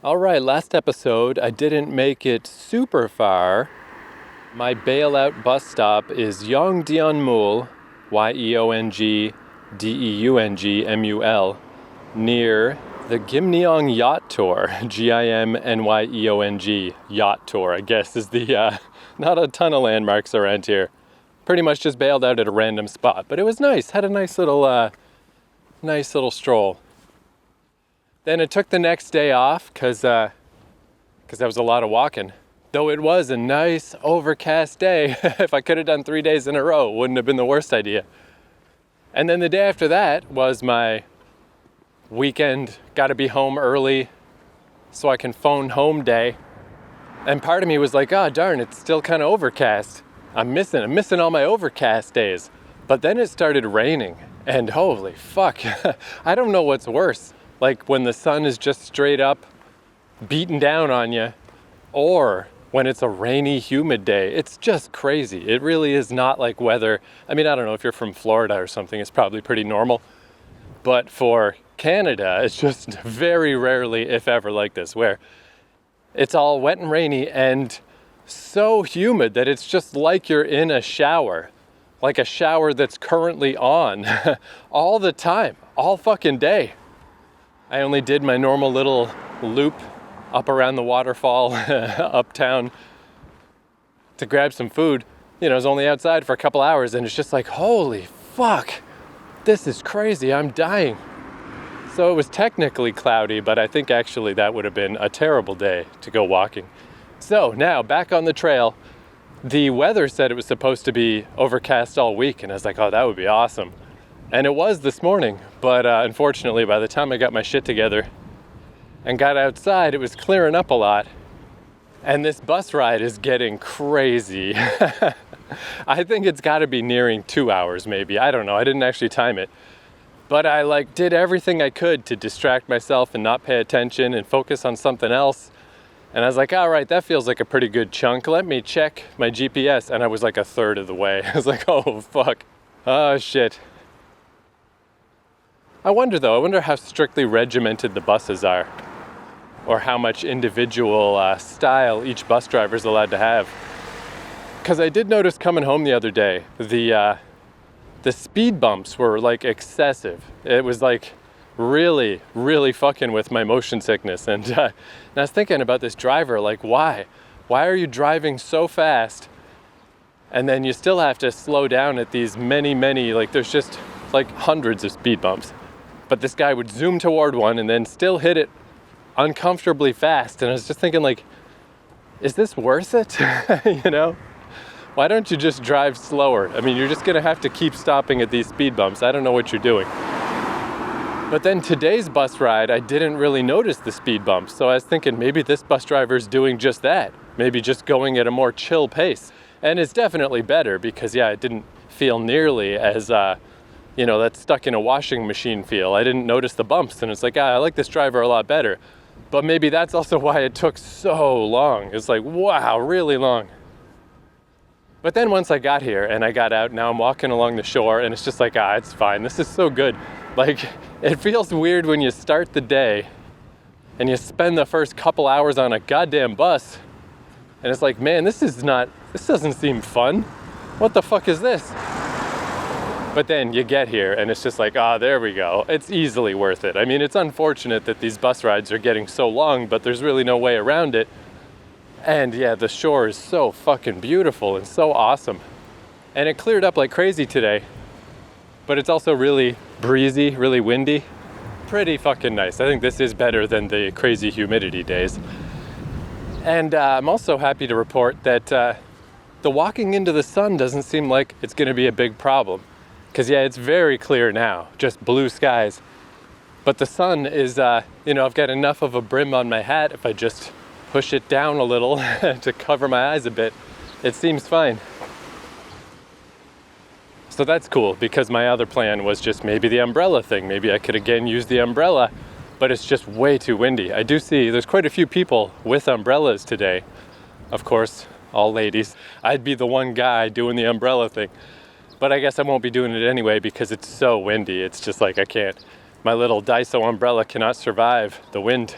All right, last episode, I didn't make it super far. My bailout bus stop is Yeongdeunmul, Yeongdeungmul, near the Gimnyeong Yacht Tour, Gimnyeong Yacht Tour, I guess is the, not a ton of landmarks around here. Pretty much just bailed out at a random spot, but it was nice, had a nice little stroll. Then it took the next day off because that was a lot of walking. Though it was a nice overcast day. If I could have done 3 days in a row, it wouldn't have been the worst idea. And then the day after that was my weekend, gotta be home early so I can phone home day. And part of me was like, oh darn, it's still kind of overcast. I'm missing all my overcast days. But then it started raining and holy fuck, I don't know what's worse. Like when the sun is just straight up beating down on you, or when it's a rainy, humid day. It's just crazy. It really is not like weather. I mean, I don't know if you're from Florida or something, it's probably pretty normal. But for Canada, it's just very rarely, if ever, like this, where it's all wet and rainy and so humid that it's just like you're in a shower. Like a shower that's currently on all the time, all fucking day. I only did my normal little loop up around the waterfall uptown to grab some food. You know, I was only outside for a couple hours and it's just like, holy fuck, this is crazy, I'm dying. So it was technically cloudy, but I think actually that would have been a terrible day to go walking. So now back on the trail, the weather said it was supposed to be overcast all week and I was like, oh, that would be awesome. And it was this morning, but unfortunately, by the time I got my shit together and got outside, it was clearing up a lot. And this bus ride is getting crazy. I think it's got to be nearing 2 hours, maybe. I don't know. I didn't actually time it. But I did everything I could to distract myself and not pay attention and focus on something else. And I was like, all right, that feels like a pretty good chunk. Let me check my GPS. And I was like a third of the way. I was like, oh, fuck. Oh, shit. I wonder how strictly regimented the buses are, or how much individual style each bus driver is allowed to have. Because I did notice coming home the other day, the speed bumps were like excessive. It was like really, really fucking with my motion sickness. And I was thinking about this driver, like why? Why are you driving so fast? And then you still have to slow down at these many, like there's just like hundreds of speed bumps. But this guy would zoom toward one and then still hit it uncomfortably fast. And I was just thinking like, is this worth it? You know? Why don't you just drive slower? I mean, you're just gonna have to keep stopping at these speed bumps. I don't know what you're doing. But then today's bus ride, I didn't really notice the speed bumps. So I was thinking maybe this bus driver is doing just that. Maybe just going at a more chill pace. And it's definitely better because yeah, it didn't feel nearly as, that stuck in a washing machine feel. I didn't notice the bumps and it's like, I like this driver a lot better. But maybe that's also why it took so long. It's like, wow, really long. But then once I got here and I got out, now I'm walking along the shore and it's just like, it's fine. This is so good. Like, it feels weird when you start the day and you spend the first couple hours on a goddamn bus. And it's like, man, this doesn't seem fun. What the fuck is this? But then you get here and it's just like, there we go. It's easily worth it. I mean, it's unfortunate that these bus rides are getting so long, but there's really no way around it. And yeah, the shore is so fucking beautiful and so awesome. And it cleared up like crazy today, but it's also really breezy, really windy. Pretty fucking nice. I think this is better than the crazy humidity days. And I'm also happy to report that the walking into the sun doesn't seem like it's gonna be a big problem. Because yeah, it's very clear now, just blue skies. But the sun is, I've got enough of a brim on my hat. If I just push it down a little to cover my eyes a bit, it seems fine. So that's cool because my other plan was just maybe the umbrella thing. Maybe I could again use the umbrella, but it's just way too windy. I do see there's quite a few people with umbrellas today. Of course, all ladies. I'd be the one guy doing the umbrella thing. But I guess I won't be doing it anyway because it's so windy. It's just like I can't. My little Daiso umbrella cannot survive the wind.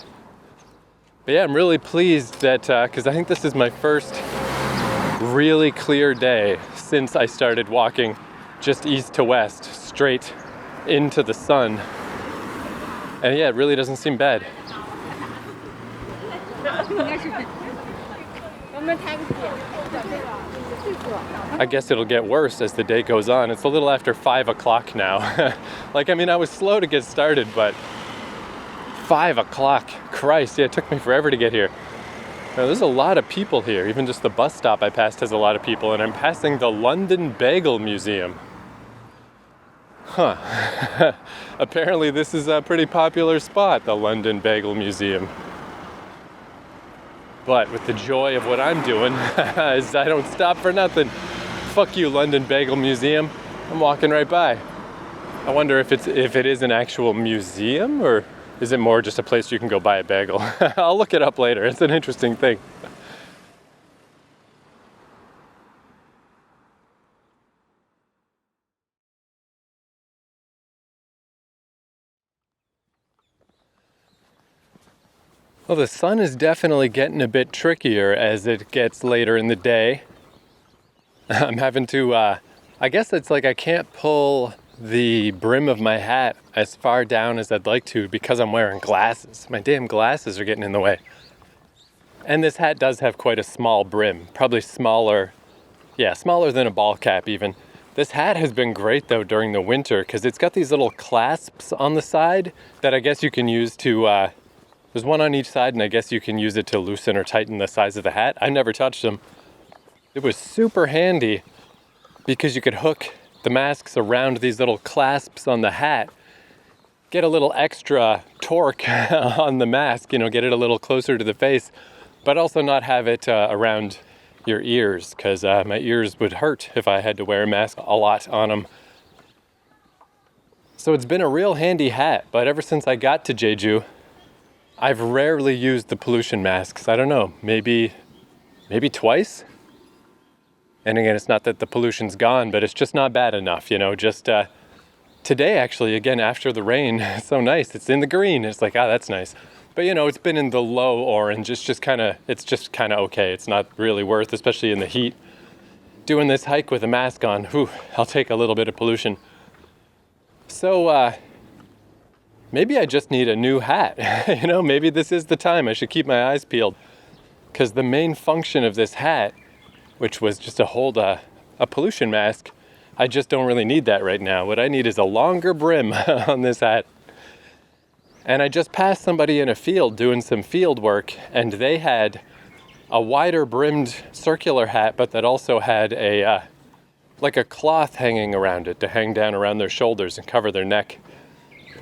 But yeah, I'm really pleased that, because I think this is my first really clear day since I started walking just east to west, straight into the sun. And yeah, it really doesn't seem bad. I guess it'll get worse as the day goes on. It's a little after 5 o'clock now. I was slow to get started, but 5 o'clock, Christ, yeah, it took me forever to get here. Now, there's a lot of people here. Even just the bus stop I passed has a lot of people, and I'm passing the London Bagel Museum. Huh. Apparently this is a pretty popular spot, the London Bagel Museum. But with the joy of what I'm doing, is I don't stop for nothing. Fuck you, London Bagel Museum. I'm walking right by. I wonder if it is an actual museum, or is it more just a place you can go buy a bagel? I'll look it up later. It's an interesting thing. Well, the sun is definitely getting a bit trickier as it gets later in the day. I'm having to, I guess it's like I can't pull the brim of my hat as far down as I'd like to because I'm wearing glasses. My damn glasses are getting in the way. And this hat does have quite a small brim, probably smaller than a ball cap even. This hat has been great though during the winter because it's got these little clasps on the side that I guess you can use to, there's one on each side and I guess you can use it to loosen or tighten the size of the hat. I never touched them. It was super handy because you could hook the masks around these little clasps on the hat, get a little extra torque on the mask, get it a little closer to the face, but also not have it around your ears because my ears would hurt if I had to wear a mask a lot on them. So it's been a real handy hat, but ever since I got to Jeju, I've rarely used the pollution masks. I don't know, maybe twice? And again, it's not that the pollution's gone, but it's just not bad enough, just today actually, again, after the rain, it's so nice. It's in the green. It's like, that's nice. But it's been in the low orange. It's just kind of okay. It's not really worth, especially in the heat. Doing this hike with a mask on, I'll take a little bit of pollution. So, maybe I just need a new hat. Maybe this is the time I should keep my eyes peeled. Because the main function of this hat, which was just to hold a pollution mask, I just don't really need that right now. What I need is a longer brim on this hat. And I just passed somebody in a field doing some field work, and they had a wider brimmed circular hat, but that also had a cloth hanging around it to hang down around their shoulders and cover their neck.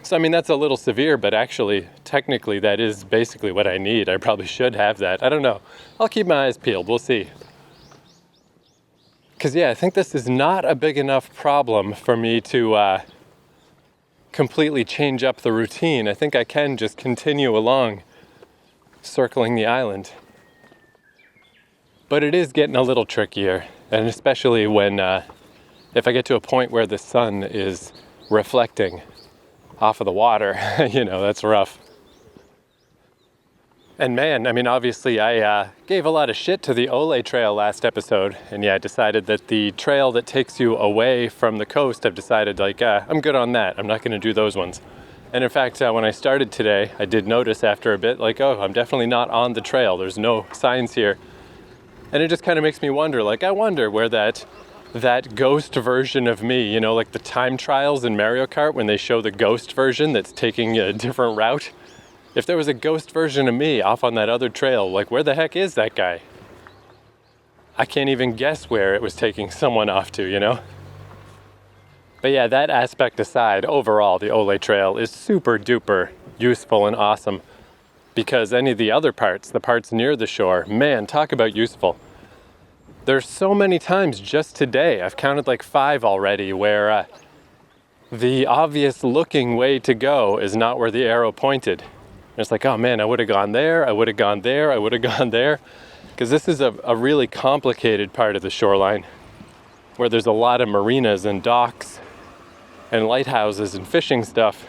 So, that's a little severe, but actually, technically, that is basically what I need. I probably should have that. I don't know. I'll keep my eyes peeled. We'll see. Because, I think this is not a big enough problem for me to completely change up the routine. I think I can just continue along, circling the island. But it is getting a little trickier, and especially when, if I get to a point where the sun is reflecting off of the water, that's rough. And man, obviously I gave a lot of shit to the Olle trail last episode, and I decided that the trail that takes you away from the coast, I've decided I'm good on that. I'm not going to do those ones. And in fact, when I started today, I did notice after a bit, I'm definitely not on the trail. There's no signs here. And it just kind of makes me wonder, I wonder where that ghost version of me, like the time trials in Mario Kart when they show the ghost version that's taking a different route. If there was a ghost version of me off on that other trail, where the heck is that guy? I can't even guess where it was taking someone off to, But that aspect aside, overall, the Olle Trail is super duper useful and awesome because any of the other parts, the parts near the shore, man, talk about useful. There's so many times just today, I've counted 5 already, where the obvious looking way to go is not where the arrow pointed. It's oh man, I would have gone there, I would have gone there, I would have gone there. Because this is a really complicated part of the shoreline where there's a lot of marinas and docks and lighthouses and fishing stuff.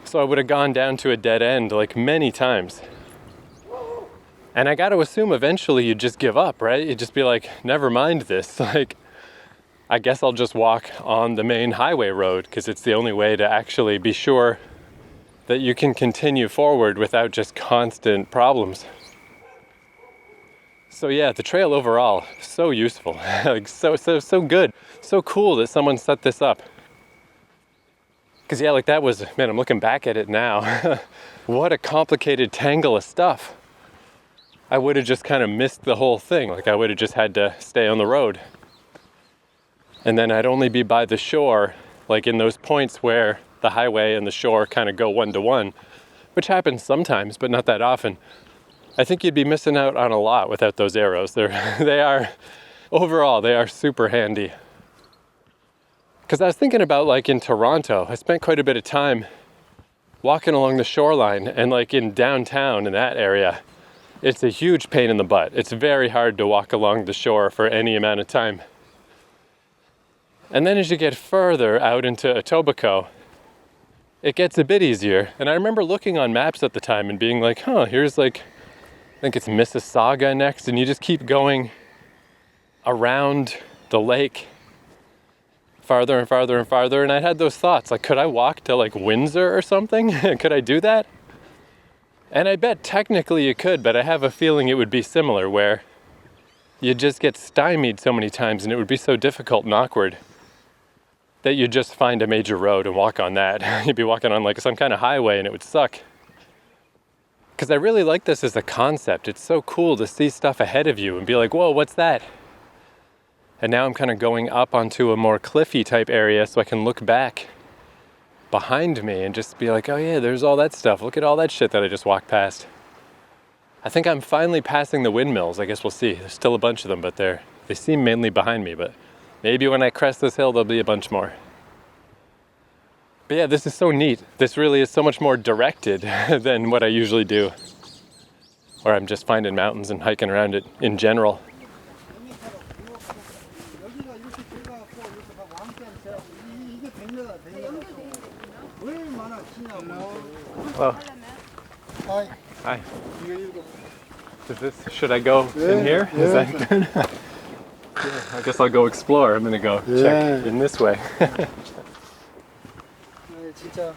So I would have gone down to a dead end many times. And I got to assume eventually you'd just give up, right? You'd just be like, never mind this. Like, I guess I'll just walk on the main highway road because it's the only way to actually be sure that you can continue forward without just constant problems. So yeah, the trail overall, so useful, like so good, so cool that someone set this up. Because yeah, like that was, man, I'm looking back at it now. What a complicated tangle of stuff. I would have just kind of missed the whole thing. Like I would have just had to stay on the road. And then I'd only be by the shore, like in those points where the highway and the shore kind of go one to one, which happens sometimes, but not that often. I think you'd be missing out on a lot without those arrows. They are, overall, they are super handy. Because I was thinking about like in Toronto, I spent quite a bit of time walking along the shoreline, and like in downtown in that area, it's a huge pain in the butt. It's very hard to walk along the shore for any amount of time. And then as you get further out into Etobicoke, it gets a bit easier. And I remember looking on maps at the time and being like, here's like, I think it's Mississauga next, and you just keep going around the lake farther and farther and farther. And I had those thoughts, like, could I walk to like Windsor or something? Could I do that? And I bet technically you could, but I have a feeling it would be similar, where you just get stymied so many times and it would be so difficult and awkward that you'd just find a major road and walk on that. You'd be walking on like some kind of highway and it would suck. Because I really like this as a concept. It's so cool to see stuff ahead of you and be like, whoa, what's that? And now I'm kind of going up onto a more cliffy type area so I can look back behind me and just be like, oh yeah, there's all that stuff. Look at all that shit that I just walked past. I think I'm finally passing the windmills. I guess we'll see. There's still a bunch of them, but they seem mainly behind me, but maybe when I crest this hill, there'll be a bunch more. But yeah, this is so neat. This really is so much more directed than what I usually do, or I'm just finding mountains and hiking around it in general. Hello. Hi. Hi. Should I go in here? Yeah. Is that good? Yeah, I guess I'll go explore. I'm gonna go check in this way. 진짜.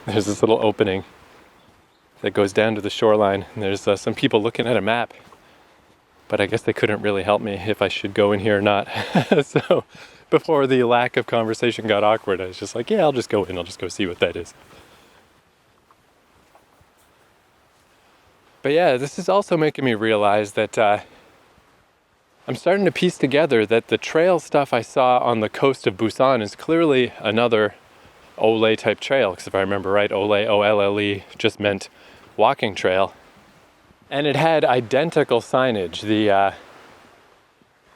There's this little opening that goes down to the shoreline, and there's some people looking at a map, but I guess they couldn't really help me if I should go in here or not. So before the lack of conversation got awkward, I was just like, yeah, I'll just go in, I'll just go see what that is. But yeah, this is also making me realize that I'm starting to piece together that the trail stuff I saw on the coast of Busan is clearly another Olle type trail, because if I remember right, Olle, O-L-L-E, just meant walking trail. And it had identical signage,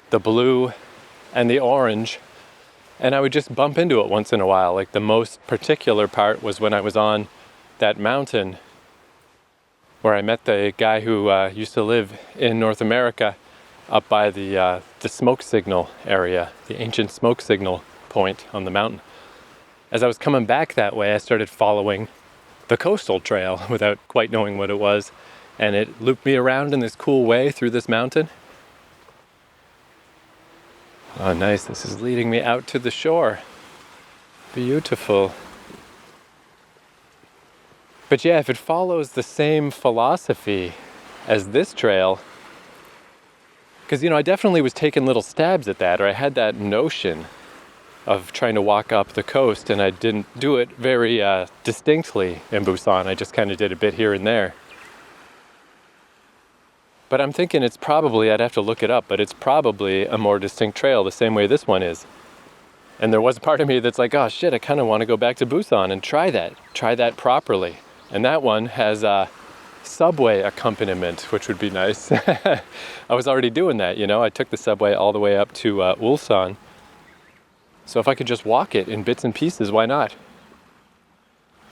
the blue and the orange, and I would just bump into it once in a while. Like the most particular part was when I was on that mountain where I met the guy who used to live in North America up by the smoke signal area, the ancient smoke signal point on the mountain. As I was coming back that way, I started following the coastal trail without quite knowing what it was, and it looped me around in this cool way through this mountain. Oh, nice. This is leading me out to the shore. Beautiful. But yeah, if it follows the same philosophy as this trail, because, I definitely was taking little stabs at that, or I had that notion of trying to walk up the coast, and I didn't do it very distinctly in Busan. I just kind of did a bit here and there. But I'm thinking it's probably, I'd have to look it up, but it's probably a more distinct trail the same way this one is. And there was a part of me that's like, oh shit, I kind of want to go back to Busan and try that properly. And that one has a subway accompaniment, which would be nice. I was already doing that, I took the subway all the way up to Ulsan. So if I could just walk it in bits and pieces, why not?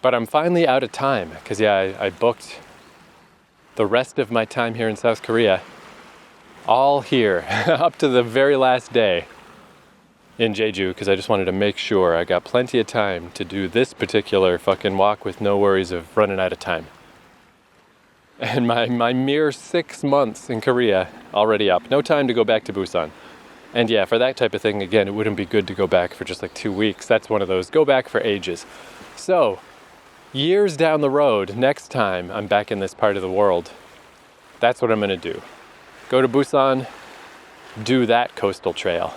But I'm finally out of time, because I booked the rest of my time here in South Korea all here, up to the very last day. in Jeju because I just wanted to make sure I got plenty of time to do this particular fucking walk with no worries of running out of time. And my mere 6 months in Korea already up. No time to go back to Busan. And yeah, for that type of thing, again, it wouldn't be good to go back for just like 2 weeks. That's one of those go back for ages. So, years down the road, next time I'm back in this part of the world, that's what I'm gonna do. Go to Busan, do that coastal trail.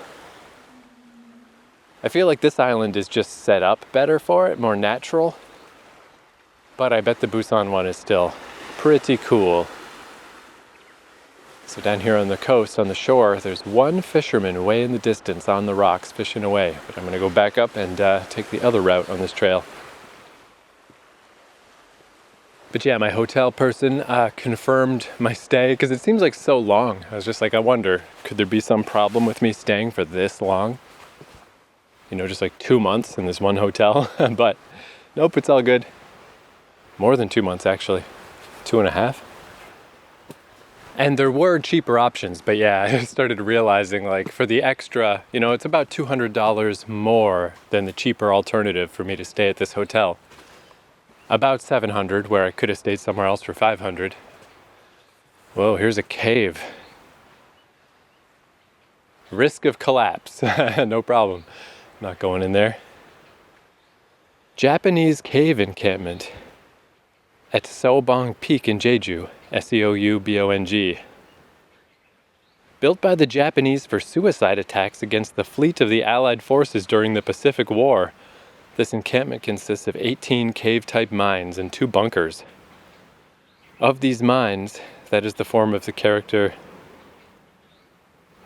I feel like this island is just set up better for it, more natural. But I bet the Busan one is still pretty cool. So down here on the coast, on the shore, there's one fisherman way in the distance on the rocks fishing away. But I'm gonna go back up and take the other route on this trail. But yeah, my hotel person confirmed my stay because it seems like so long. I was just like, I wonder, could there be some problem with me staying for this long? You know, just like 2 months in this one hotel. But nope, it's all good. More than 2 months, actually. 2.5. And there were cheaper options, but yeah, I started realizing like for the extra, you know, it's about $200 more than the cheaper alternative for me to stay at this hotel. About $700, where I could have stayed somewhere else for $500. Whoa, here's a cave. Risk of collapse. No problem. Not going in there. Japanese cave encampment at Seoubong Peak in Jeju, Seoubong. Built by the Japanese for suicide attacks against the fleet of the Allied forces during the Pacific War, this encampment consists of 18 cave-type mines and 2 bunkers. Of these mines, that is the form of the character...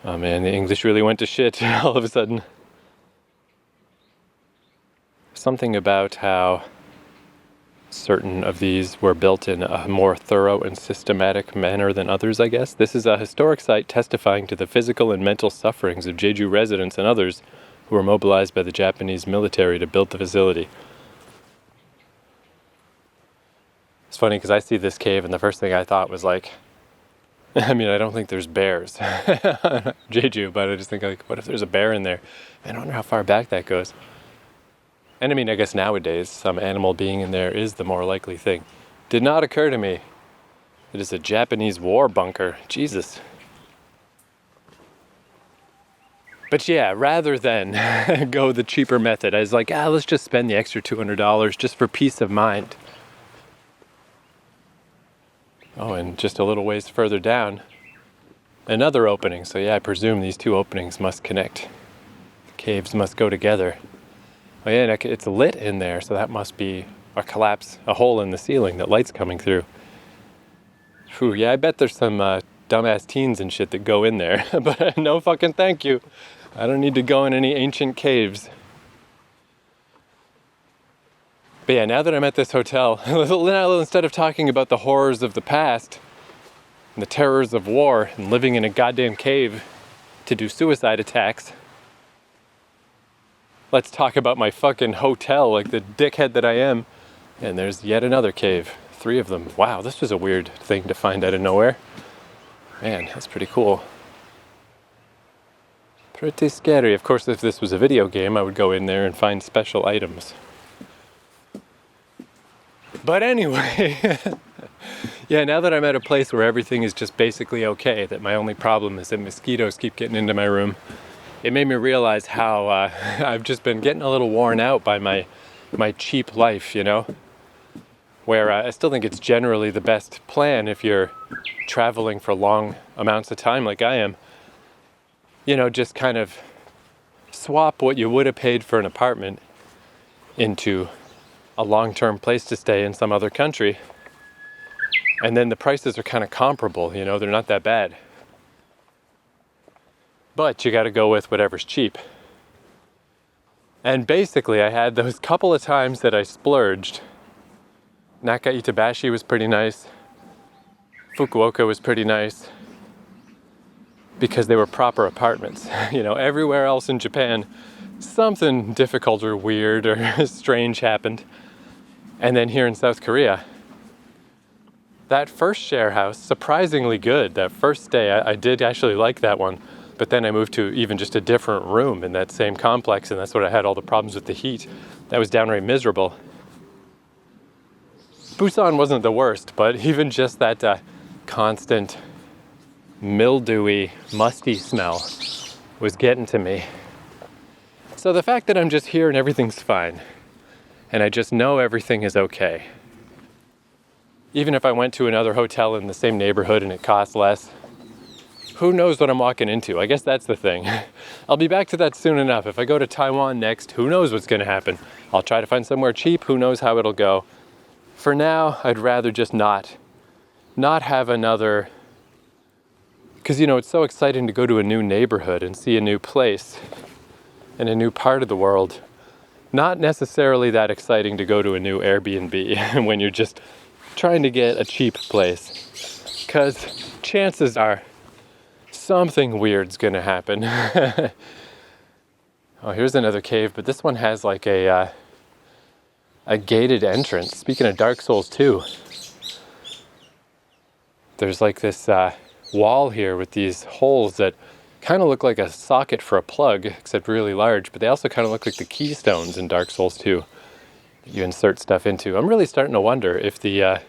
Oh man, the English really went to shit all of a sudden. Something about how certain of these were built in a more thorough and systematic manner than others, I guess. This is a historic site testifying to the physical and mental sufferings of Jeju residents and others who were mobilized by the Japanese military to build the facility. It's funny because I see this cave and the first thing I thought was like, I mean, I don't think there's bears Jeju, but I just think like, what if there's a bear in there? Man, I wonder how far back that goes. And I mean, I guess nowadays some animal being in there is the more likely thing. Did not occur to me. It is a Japanese war bunker. Jesus. But yeah, rather than go the cheaper method, I was like, let's just spend the extra $200 just for peace of mind. Oh, and just a little ways further down, another opening. So yeah, I presume these 2 openings must connect. The caves must go together. Oh yeah, and it's lit in there, so that must be a hole in the ceiling that light's coming through. Phew, yeah, I bet there's some dumbass teens and shit that go in there, but no fucking thank you. I don't need to go in any ancient caves. But yeah, now that I'm at this hotel, instead of talking about the horrors of the past and the terrors of war and living in a goddamn cave to do suicide attacks, let's talk about my fucking hotel like the dickhead that I am. And there's yet another cave. 3 of them. Wow, this was a weird thing to find out of nowhere. Man, that's pretty cool. Pretty scary. Of course, if this was a video game, I would go in there and find special items. But anyway, yeah, now that I'm at a place where everything is just basically okay, that my only problem is that mosquitoes keep getting into my room, it made me realize how I've just been getting a little worn out by my cheap life, you know? Where I still think it's generally the best plan if you're traveling for long amounts of time like I am. You know, just kind of swap what you would have paid for an apartment into a long-term place to stay in some other country. And then the prices are kind of comparable, you know, they're not that bad. But you got to go with whatever's cheap. And basically, I had those couple of times that I splurged. Naka-Itabashi was pretty nice. Fukuoka was pretty nice. Because they were proper apartments. You know, everywhere else in Japan, something difficult or weird or strange happened. And then here in South Korea, that first share house, surprisingly good. That first day, I did actually like that one. But then I moved to even just a different room in that same complex, and that's when I had all the problems with the heat. That was downright miserable. Busan wasn't the worst, but even just that constant mildewy, musty smell was getting to me. So the fact that I'm just here and everything's fine, and I just know everything is okay. Even if I went to another hotel in the same neighborhood and it cost less, who knows what I'm walking into? I guess that's the thing. I'll be back to that soon enough. If I go to Taiwan next, who knows what's gonna happen? I'll try to find somewhere cheap, who knows how it'll go. For now, I'd rather just not have another, because you know, it's so exciting to go to a new neighborhood and see a new place in a new part of the world. Not necessarily that exciting to go to a new Airbnb when you're just trying to get a cheap place, because chances are something weird's gonna happen. Oh, here's another cave, but this one has like a gated entrance. Speaking of Dark Souls 2, there's like this wall here with these holes that kind of look like a socket for a plug, except really large, but they also kind of look like the keystones in Dark Souls 2 that you insert stuff into. I'm really starting to wonder if the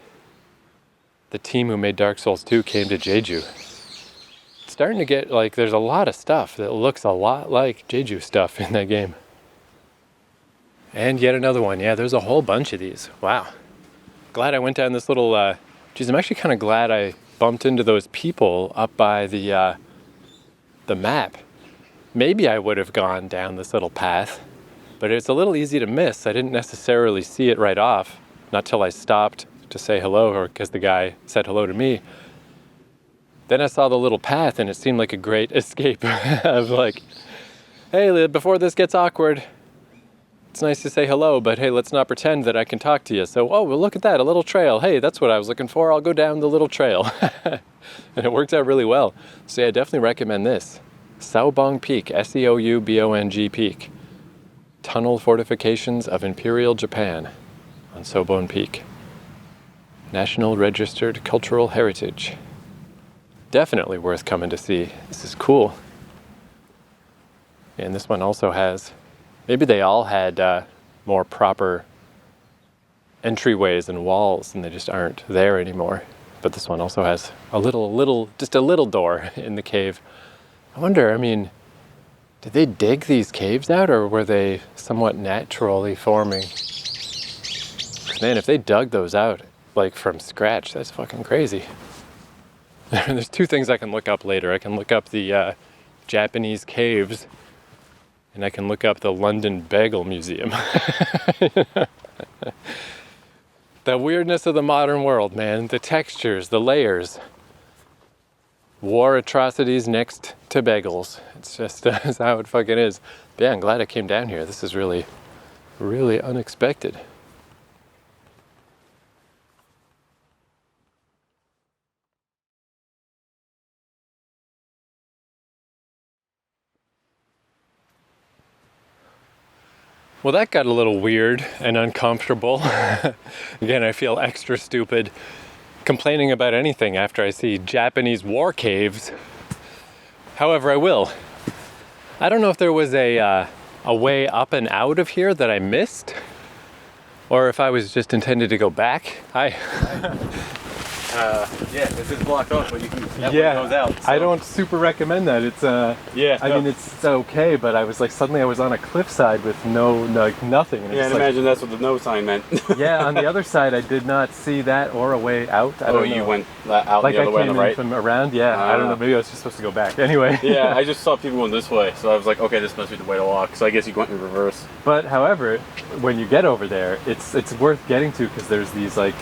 team who made Dark Souls 2 came to Jeju. It's starting to get like there's a lot of stuff that looks a lot like Jeju stuff in that game. And yet another one. Yeah, there's a whole bunch of these. Wow. Glad I went down this little, geez, I'm actually kind of glad I bumped into those people up by the map. Maybe I would have gone down this little path, but it's a little easy to miss. I didn't necessarily see it right off, not till I stopped to say hello, or because the guy said hello to me. Then I saw the little path and it seemed like a great escape. I was like, hey, before this gets awkward, it's nice to say hello, but hey, let's not pretend that I can talk to you. So, oh, well, look at that, a little trail. Hey, that's what I was looking for. I'll go down the little trail. And it worked out really well. So yeah, I definitely recommend this. Seoubong Peak, Seoubong Peak. Tunnel fortifications of Imperial Japan on Seoubong Peak. National Registered Cultural Heritage. Definitely worth coming to see. This is cool. And this one also has, maybe they all had more proper entryways and walls and they just aren't there anymore. But this one also has just a little door in the cave. I wonder, I mean, did they dig these caves out or were they somewhat naturally forming? Man, if they dug those out like from scratch, that's fucking crazy. There's two things I can look up later. I can look up the Japanese caves and I can look up the London Bagel Museum. The weirdness of the modern world, man. The textures, the layers. War atrocities next to bagels. It's just that's how it fucking is. But yeah, I'm glad I came down here. This is really, really unexpected. Well, that got a little weird and uncomfortable. Again, I feel extra stupid complaining about anything after I see Japanese war caves. However, I will. I don't know if there was a way up and out of here that I missed, or if I was just intended to go back. Hi. Yeah, this is blocked off, but you can that way goes out. So. I don't super recommend that. It's I mean it's okay, but I was like suddenly I was on a cliffside with nothing. And yeah, and imagine that's what the no sign meant. Yeah, on the other side I did not see that or a way out. I don't know. You went out like the other way on the right? From around, yeah. I don't know, maybe I was just supposed to go back. Anyway. Yeah, I just saw people going this way, so I was like, okay, this must be the way to walk. So I guess you went in reverse. But however, when you get over there, it's worth getting to because there's these like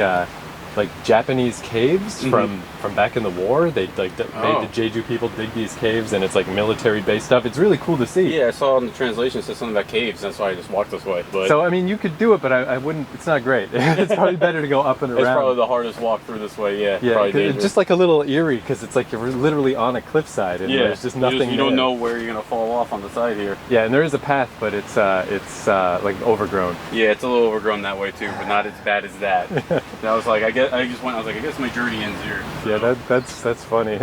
Japanese caves from back in the war. They made the Jeju people dig these caves, and it's like military based stuff. It's really cool to see. Yeah, I saw in the translation it said something about caves. That's why I just walked this way. But so I mean, you could do it, but I wouldn't. It's not great. It's probably better to go up and around. It's probably the hardest walk through this way. Yeah, it's just like a little eerie because it's like you're literally on a cliffside and there's just nothing. You don't know where you're gonna fall off on the side here. Yeah, and there is a path, but it's like overgrown. Yeah, it's a little overgrown that way too, but not as bad as that. And I was like, I guess I just went. I was like, I guess my journey ends here. So. Yeah, that's funny.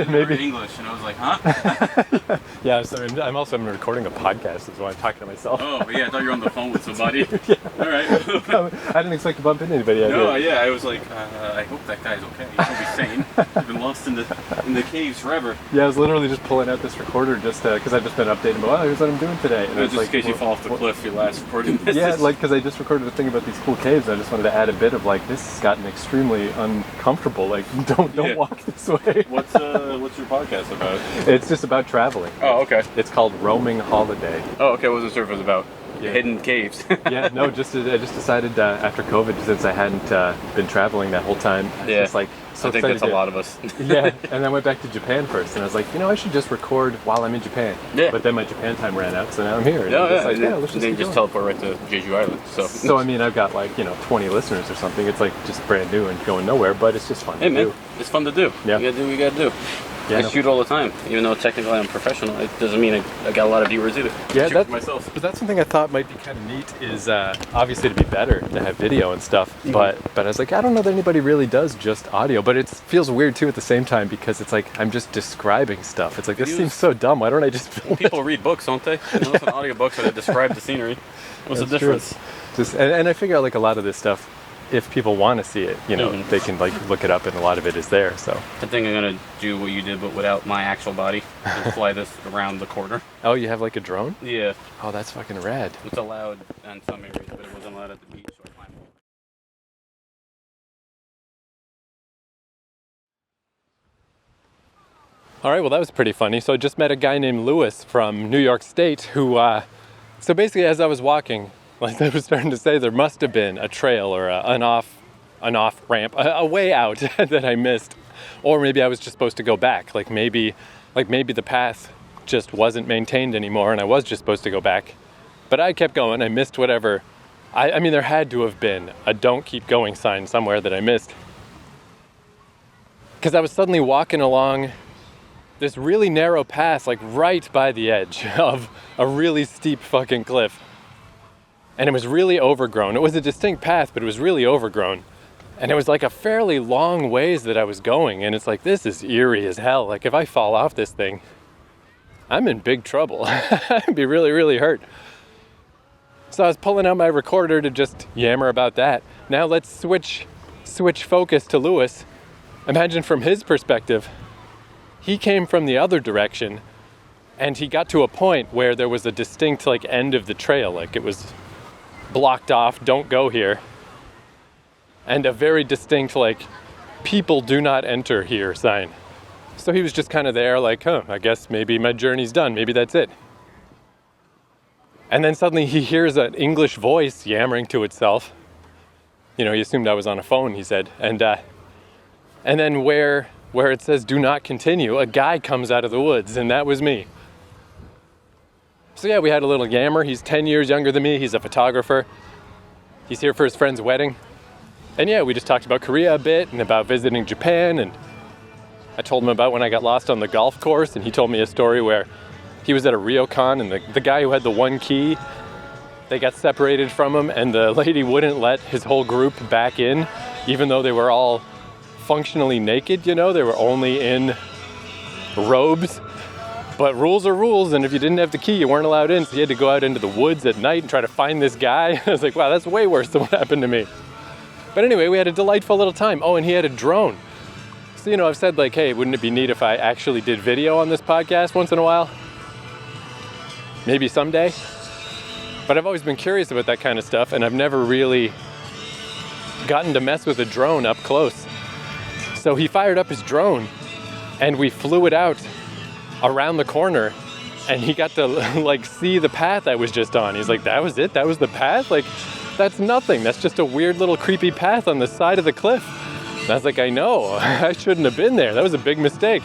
Maybe English, and I was like, huh? Yeah, so I'm recording a podcast, is why I'm talking to myself. Oh, yeah, I thought you were on the phone with somebody. Yeah. All right. I didn't expect to bump into anybody. No, yeah, I was like, I hope that guy's okay. He should be sane. He's been lost in the caves forever. Yeah, I was literally just pulling out this recorder just because I've just been updating about, here's what I'm doing today. And just in case you fall off the cliff, your last recording. Yeah, like because I just recorded a thing about these cool caves. I just wanted to add a bit of like, this has gotten extremely uncomfortable. Like, don't walk this way. What's your podcast about? It's just about traveling. Oh, okay. It's called Roaming Holiday. Oh, okay. What was the surface about? Yeah. Hidden caves. Yeah, no, I just decided after COVID, since I hadn't been traveling that whole time, I was just like, so I think that's a lot of us. Yeah, and I went back to Japan first, and I was like, I should just record while I'm in Japan. Yeah. But then my Japan time ran out, so now I'm here. And Let's just teleport right to Jeju Island. So I mean, I've got like 20 listeners or something. It's like just brand new and going nowhere, but it's just fun to do. It's fun to do. Yeah. You gotta do what you gotta do. Yeah, I shoot all the time, even though technically I'm professional. It doesn't mean I got a lot of viewers either. Yeah, that's myself. But that's something I thought might be kind of neat. Is obviously to be better to have video and stuff. Mm-hmm. But I was like, I don't know that anybody really does just audio. But it feels weird too at the same time because it's like I'm just describing stuff. It's like this seems so dumb. Why don't I just film people read books, don't they? They listen to audiobooks where they describe the scenery. What's the difference? Just and I figure out like a lot of this stuff. If people want to see it, they can like look it up, and a lot of it is there. So I think I'm gonna do what you did, but without my actual body, and fly this around the corner. Oh, you have like a drone? Yeah. Oh, that's fucking rad. It's allowed in some areas, but it wasn't allowed at the beach, so I climbed it. All right, well, that was pretty funny. So I just met a guy named Lewis from New York State who, so basically as I was walking, like I was starting to say, there must have been a trail or an off ramp, a way out that I missed. Or maybe I was just supposed to go back. Like maybe the path just wasn't maintained anymore and I was just supposed to go back. But I kept going, I missed whatever. I mean, there had to have been a don't keep going sign somewhere that I missed. Because I was suddenly walking along this really narrow path, like right by the edge of a really steep fucking cliff. And it was really overgrown. It was a distinct path, but it was really overgrown. And it was like a fairly long ways that I was going. And it's like, this is eerie as hell. Like if I fall off this thing, I'm in big trouble. I'd be really, really hurt. So I was pulling out my recorder to just yammer about that. Now let's switch focus to Lewis. Imagine from his perspective, he came from the other direction and he got to a point where there was a distinct like end of the trail. Like it was blocked off, don't go here. And a very distinct like, people do not enter here sign. So he was just kind of there like, I guess maybe my journey's done, maybe that's it. And then suddenly he hears an English voice yammering to itself. He assumed I was on a phone, he said. And then where it says do not continue, a guy comes out of the woods, and that was me. So yeah, we had a little yammer. He's 10 years younger than me. He's a photographer. He's here for his friend's wedding. And yeah, we just talked about Korea a bit and about visiting Japan. And I told him about when I got lost on the golf course. And he told me a story where he was at a ryokan and the guy who had the one key, they got separated from him and the lady wouldn't let his whole group back in, even though they were all functionally naked, they were only in robes. But rules are rules, and if you didn't have the key, you weren't allowed in, so you had to go out into the woods at night and try to find this guy. I was like, wow, that's way worse than what happened to me. But anyway, we had a delightful little time. Oh, and he had a drone. So, I've said like, hey, wouldn't it be neat if I actually did video on this podcast once in a while? Maybe someday. But I've always been curious about that kind of stuff, and I've never really gotten to mess with a drone up close. So he fired up his drone, and we flew it out around the corner, and he got to like see the path I was just on. He's like, that was it? That was the path? Like, that's nothing. That's just a weird little creepy path on the side of the cliff. And I was like, I know. I shouldn't have been there. That was a big mistake.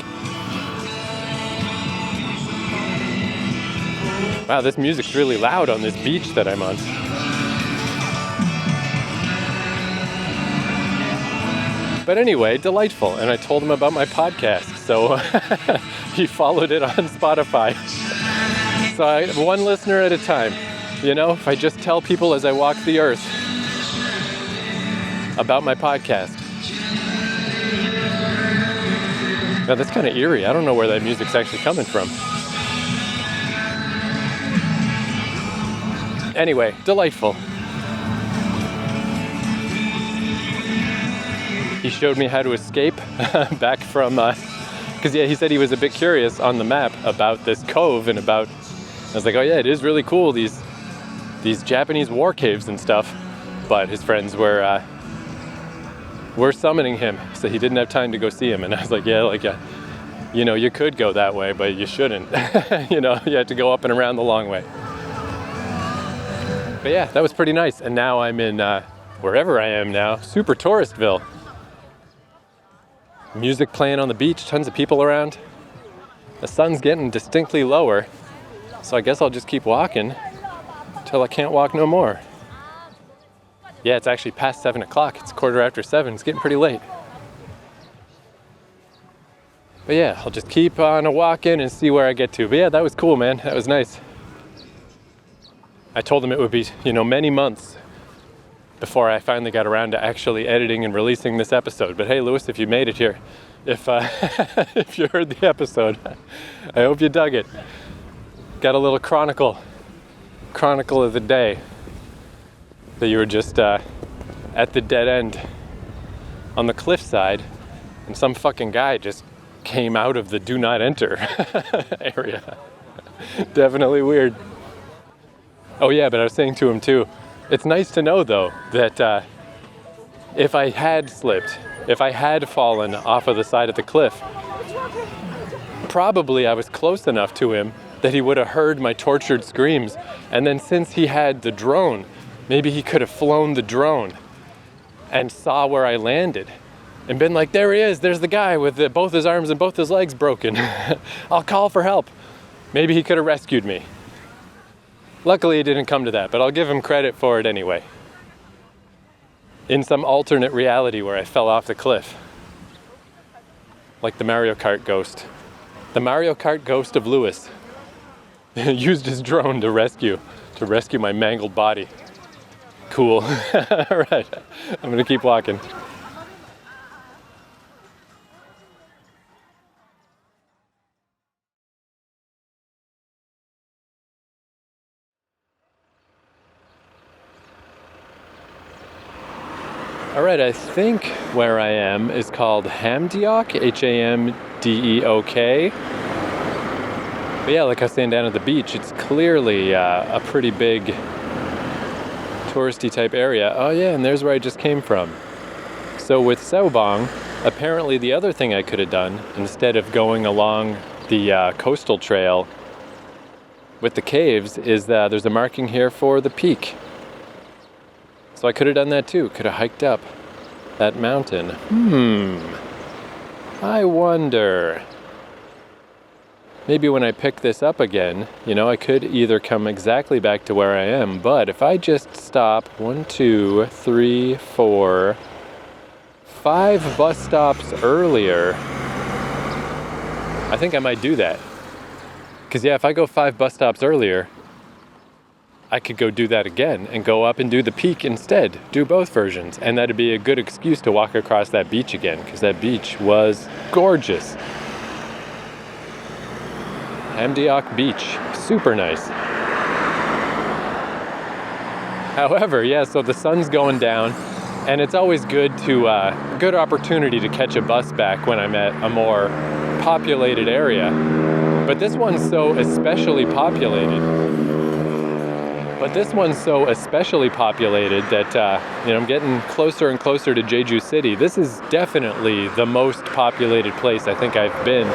Wow, this music's really loud on this beach that I'm on. But anyway, delightful. And I told him about my podcast. So he followed it on Spotify. So one listener at a time. If I just tell people as I walk the earth about my podcast, Now that's kind of eerie. I don't know where that music's actually coming from. Anyway, delightful. He showed me how to escape back from, because yeah, he said he was a bit curious on the map about this cove and about, I was like, oh yeah, it is really cool, these Japanese war caves and stuff. But his friends were summoning him, so he didn't have time to go see him. And I was like, yeah, like, you know, you could go that way, but you shouldn't. You know, you had to go up and around the long way. But yeah, that was pretty nice. And now I'm in, wherever I am now, super Touristville. Music playing on the beach, tons of people around. The sun's getting distinctly lower, so I guess I'll just keep walking till I can't walk no more. Yeah, it's actually past 7 o'clock. It's 7:15. It's getting pretty late. But yeah, I'll just keep on walking and see where I get to. But yeah, that was cool, man. That was nice. I told him it would be, you know, many months before I finally got around to actually editing and releasing this episode. But hey, Lewis, if you made it here, if if you heard the episode, I hope you dug it. Got a little chronicle of the day that you were just at the dead end on the cliffside, and some fucking guy just came out of the do not enter area. Definitely weird. Oh yeah, but I was saying to him too, it's nice to know though that if I had slipped, if I had fallen off of the side of the cliff, probably I was close enough to him that he would have heard my tortured screams. And then since he had the drone, maybe he could have flown the drone and saw where I landed and been like, there he is, there's the guy with both his arms and both his legs broken. I'll call for help. Maybe he could have rescued me. Luckily it didn't come to that, but I'll give him credit for it anyway. In some alternate reality where I fell off the cliff. Like the Mario Kart ghost. The Mario Kart ghost of Lewis used his drone to rescue my mangled body. Cool. All right, I'm gonna keep walking. All right, I think where I am is called Hamdeok, Hamdeok. But yeah, like I was saying down at the beach, it's clearly a pretty big touristy type area. Oh yeah, and there's where I just came from. So with Seoubong, apparently the other thing I could have done, instead of going along the coastal trail with the caves, is that there's a marking here for the peak. So I could have done that too, could have hiked up that mountain. I wonder. Maybe when I pick this up again, you know, I could either come exactly back to where I am, but if I just stop 1, 2, 3, 4, 5 bus stops earlier, I think I might do that. Because yeah, if I go 5 bus stops earlier, I could go do that again and go up and do the peak instead, do both versions. And that'd be a good excuse to walk across that beach again, because that beach was gorgeous. Hamdeok Beach, super nice. However, yeah, so the sun's going down, and it's always good good opportunity to catch a bus back when I'm at a more populated area. But this one's so especially populated. That, you know, I'm getting closer and closer to Jeju City. This is definitely the most populated place I think I've been.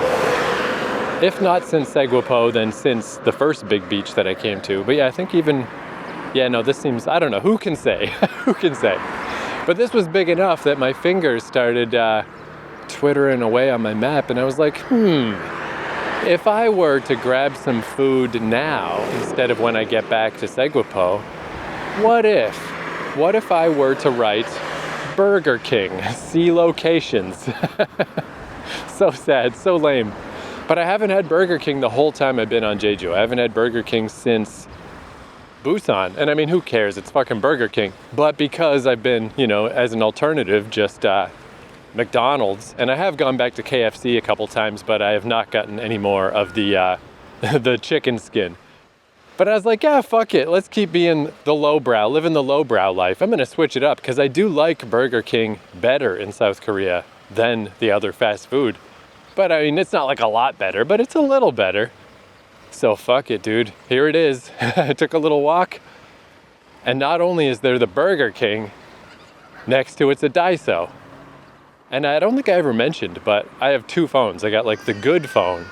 If not since Seowoobong, then since the first big beach that I came to. But yeah, I think even, yeah, no, this seems, I don't know, who can say? Who can say? But this was big enough that my fingers started twittering away on my map, and I was like, if I were to grab some food now, instead of when I get back to Seowoobong, what if I were to write Burger King, see locations? So sad, so lame. But I haven't had Burger King the whole time I've been on Jeju. I haven't had Burger King since Busan. And I mean, who cares? It's fucking Burger King. But because I've been, you know, as an alternative, just McDonald's, and I have gone back to KFC a couple times, but I have not gotten any more of the the chicken skin. But I was like, yeah, fuck it. Let's keep being the lowbrow, living the lowbrow life. I'm going to switch it up because I do like Burger King better in South Korea than the other fast food. But I mean, it's not like a lot better, but it's a little better. So fuck it, dude. Here it is. I took a little walk. And not only is there the Burger King, next to it's a Daiso. And I don't think I ever mentioned, but I have two phones. I got like the good phone,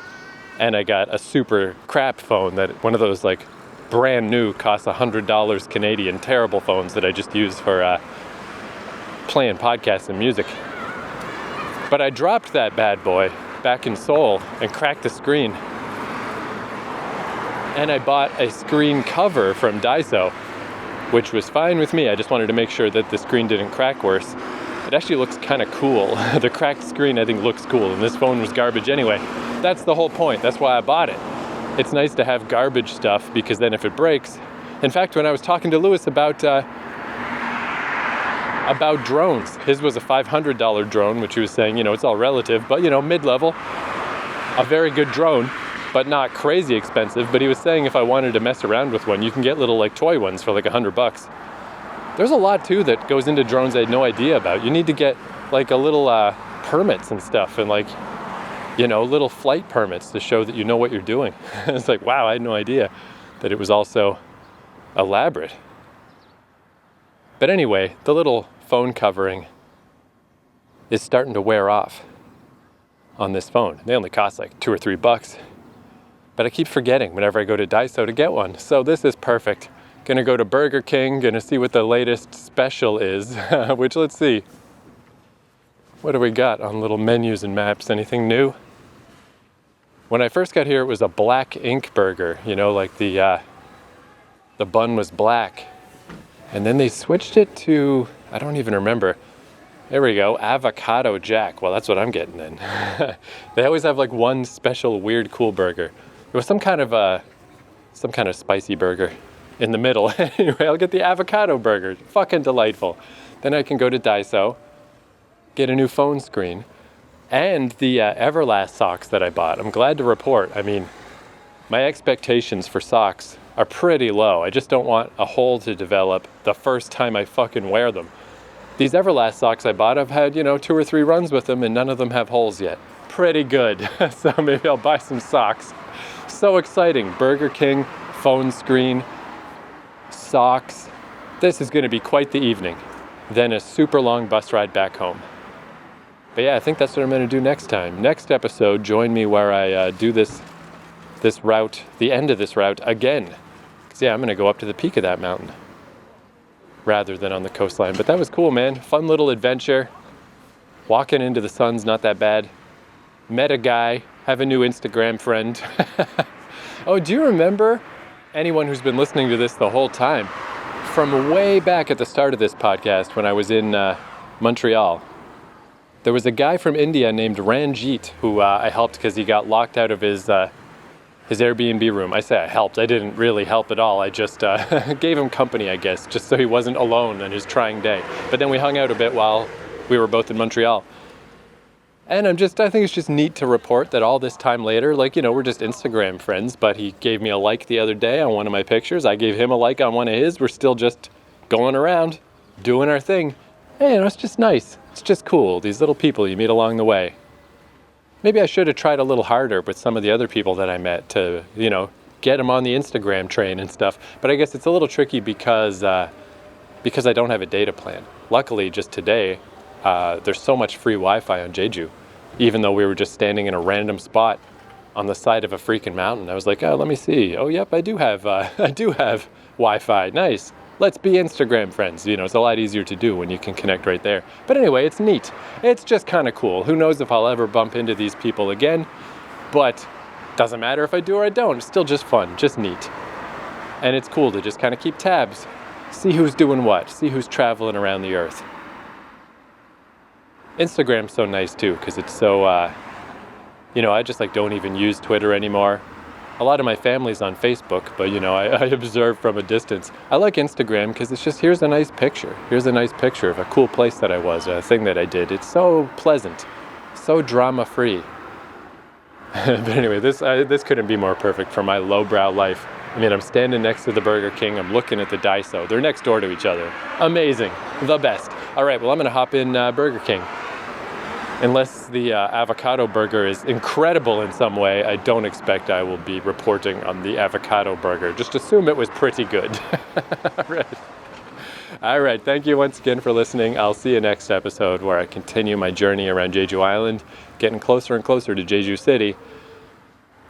and I got a super crap phone, that one of those like brand new, costs $100 Canadian, terrible phones that I just use for playing podcasts and music. But I dropped that bad boy back in Seoul and cracked the screen. And I bought a screen cover from Daiso, which was fine with me. I just wanted to make sure that the screen didn't crack worse. It actually looks kind of cool. The cracked screen, I think, looks cool, and this phone was garbage anyway. That's the whole point. That's why I bought it. It's nice to have garbage stuff, because then if it breaks... In fact, when I was talking to Lewis about drones, his was a $500 drone, which he was saying, you know, it's all relative, but, you know, mid-level, a very good drone, but not crazy expensive. But he was saying if I wanted to mess around with one, you can get little like toy ones for like $100. There's a lot too that goes into drones I had no idea about. You need to get like a little permits and stuff, and like, you know, little flight permits to show that you know what you're doing. It's like, wow, I had no idea that it was also elaborate. But anyway, the little phone covering is starting to wear off on this phone. They only cost like $2 or $3, but I keep forgetting whenever I go to Daiso to get one. So this is perfect. Gonna go to Burger King, gonna see what the latest special is, which, let's see. What do we got on little menus and maps? Anything new? When I first got here, it was a black ink burger, you know, like the bun was black. And then they switched it to, I don't even remember. There we go, avocado jack. Well, that's what I'm getting then. They always have like one special weird cool burger. It was some kind of spicy burger in the middle. Anyway, I'll get the avocado burger. Fucking delightful. Then I can go to Daiso, get a new phone screen, and the Everlast socks that I bought. I'm glad to report, I mean, my expectations for socks are pretty low. I just don't want a hole to develop the first time I fucking wear them. These Everlast socks I bought, I've had, you know, 2 or 3 runs with them, and none of them have holes yet. Pretty good. So maybe I'll buy some socks. So exciting. Burger King, phone screen, socks. This is going to be quite the evening. Then a super long bus ride back home. But yeah, I think that's what I'm going to do next time. Next episode, join me where I do this route, the end of this route again. Because yeah, I'm going to go up to the peak of that mountain rather than on the coastline. But that was cool, man. Fun little adventure. Walking into the sun's not that bad. Met a guy, have a new Instagram friend. Oh, do you remember, anyone who's been listening to this the whole time, from way back at the start of this podcast when I was in Montreal, there was a guy from India named Ranjit who I helped because he got locked out of his Airbnb room. I say I helped. I didn't really help at all. I just gave him company, I guess, just so he wasn't alone on his trying day. But then we hung out a bit while we were both in Montreal. And I think it's just neat to report that all this time later, like, you know, we're just Instagram friends, but he gave me a like the other day on one of my pictures. I gave him a like on one of his. We're still just going around, doing our thing. Hey, you know, it's just nice. It's just cool. These little people you meet along the way. Maybe I should have tried a little harder with some of the other people that I met to, you know, get them on the Instagram train and stuff. But I guess it's a little tricky because I don't have a data plan. Luckily, just today, there's so much free Wi-Fi on Jeju, even though we were just standing in a random spot on the side of a freaking mountain. I was like, oh, let me see. Oh, yep, I do have Wi-Fi. Nice. Let's be Instagram friends. You know, it's a lot easier to do when you can connect right there. But anyway, it's neat. It's just kind of cool. Who knows if I'll ever bump into these people again, but doesn't matter if I do or I don't. It's still just fun, just neat. And it's cool to just kind of keep tabs, see who's doing what, see who's traveling around the earth. Instagram's so nice too, because it's so, you know, I just like don't even use Twitter anymore. A lot of my family's on Facebook, but I observe from a distance. I like Instagram because it's just, here's a nice picture. Here's a nice picture of a cool place that I was, a thing that I did. It's so pleasant, so drama-free. But anyway, this couldn't be more perfect for my lowbrow life. I mean, I'm standing next to the Burger King. I'm looking at the Daiso. They're next door to each other. Amazing. The best. All right, well, I'm going to hop in Burger King. Unless the avocado burger is incredible in some way, I don't expect I will be reporting on the avocado burger. Just assume it was pretty good. All right, thank you once again for listening. I'll see you next episode where I continue my journey around Jeju Island, getting closer and closer to Jeju City,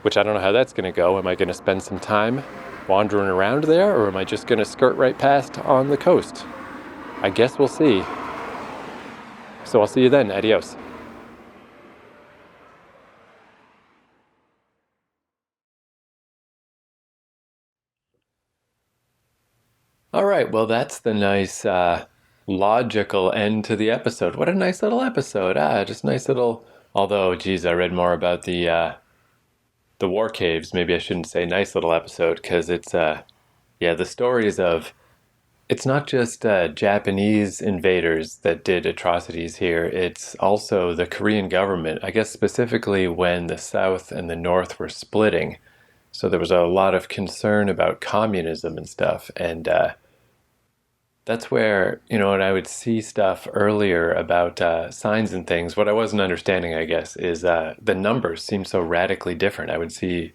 which I don't know how that's going to go. Am I going to spend some time wandering around there, or am I just going to skirt right past on the coast? I guess we'll see. So I'll see you then. Adios. All right, well, that's the nice logical end to the episode. What a nice little episode. Just nice little, although, geez, I read more about the war caves. Maybe I shouldn't say nice little episode, because it's, the stories of, it's not just Japanese invaders that did atrocities here. It's also the Korean government, I guess specifically when the South and the North were splitting. So there was a lot of concern about communism and stuff. And that's where, when I would see stuff earlier about signs and things, what I wasn't understanding, I guess, is the numbers seemed so radically different. I would see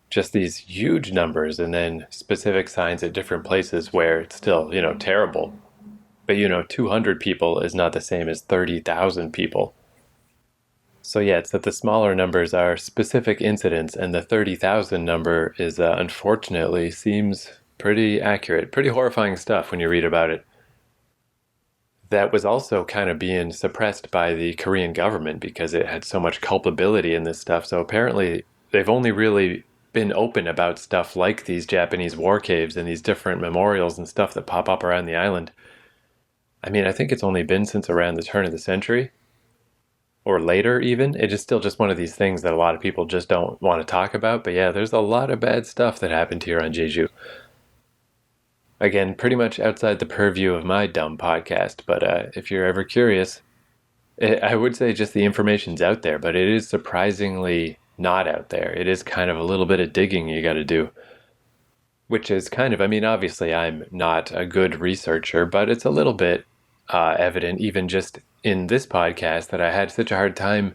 just these huge numbers and then specific signs at different places where it's still, terrible. But, 200 people is not the same as 30,000 people. So yeah, it's that the smaller numbers are specific incidents, and the 30,000 number is unfortunately seems pretty accurate. Pretty horrifying stuff when you read about it. That was also kind of being suppressed by the Korean government because it had so much culpability in this stuff. So apparently they've only really been open about stuff like these Japanese war caves and these different memorials and stuff that pop up around the island. I mean, I think it's only been since around the turn of the century. Or later even. It is still just one of these things that a lot of people just don't want to talk about. But yeah, there's a lot of bad stuff that happened here on Jeju. Again, pretty much outside the purview of my dumb podcast. But if you're ever curious, I would say just the information's out there. But it is surprisingly not out there. It is kind of a little bit of digging you got to do. Which is kind of, obviously I'm not a good researcher, but it's a little bit evident even just in this podcast that I had such a hard time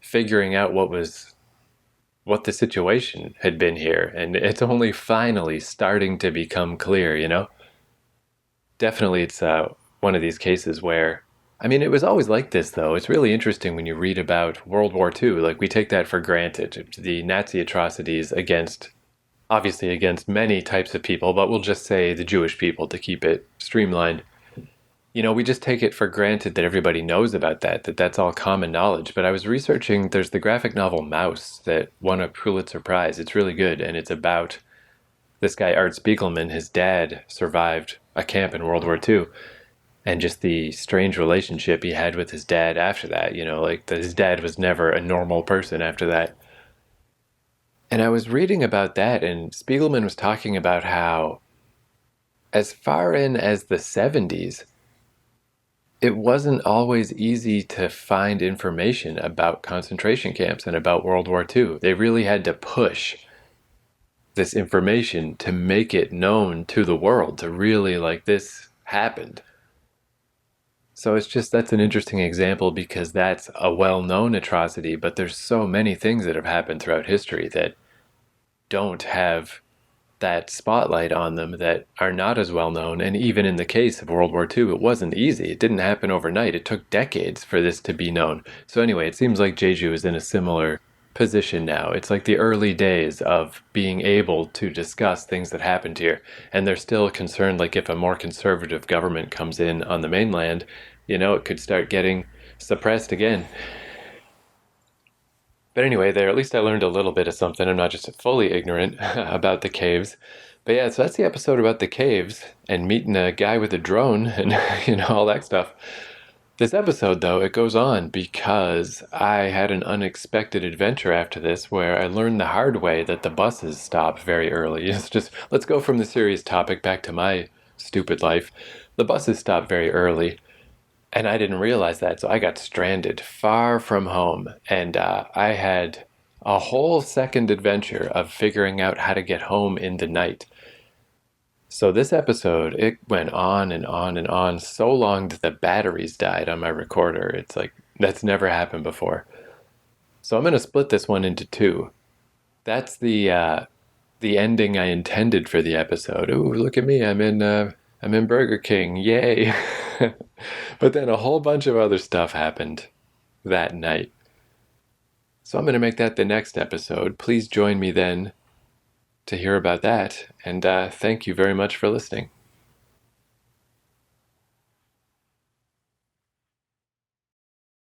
figuring out what the situation had been here. And it's only finally starting to become clear, Definitely it's one of these cases where, it was always like this though. It's really interesting when you read about World War II. Like we take that for granted. The Nazi atrocities obviously against many types of people, but we'll just say the Jewish people to keep it streamlined. We just take it for granted that everybody knows about that's all common knowledge. But I was researching, there's the graphic novel Mouse that won a Pulitzer Prize. It's really good, and it's about this guy, Art Spiegelman. His dad survived a camp in World War II, and just the strange relationship he had with his dad after that. His dad was never a normal person after that. And I was reading about that, and Spiegelman was talking about how as far in as the 70s, it wasn't always easy to find information about concentration camps and about World War II. They really had to push this information to make it known to the world, to really this happened. So that's an interesting example because that's a well-known atrocity, but there's so many things that have happened throughout history that don't have that spotlight on them, that are not as well known. And even in the case of World War II, it wasn't easy. It didn't happen overnight. It took decades for this to be known. So anyway, it seems like Jeju is in a similar position now. It's like the early days of being able to discuss things that happened here. And they're still concerned, if a more conservative government comes in on the mainland, it could start getting suppressed again. But anyway, at least I learned a little bit of something. I'm not just fully ignorant about the caves. But yeah, so that's the episode about the caves and meeting a guy with a drone and, all that stuff. This episode, though, it goes on because I had an unexpected adventure after this where I learned the hard way that the buses stop very early. It's just, let's go from the serious topic back to my stupid life. The buses stop very early, and I didn't realize that, so I got stranded far from home, and I had a whole second adventure of figuring out how to get home in the night. So this episode, it went on and on and on so long that the batteries died on my recorder. It's like, that's never happened before. So I'm going to split this one into two. That's the ending I intended for the episode. Ooh, look at me, I'm in Burger King, yay. But then a whole bunch of other stuff happened that night. So I'm going to make that the next episode. Please join me then to hear about that, and thank you very much for listening.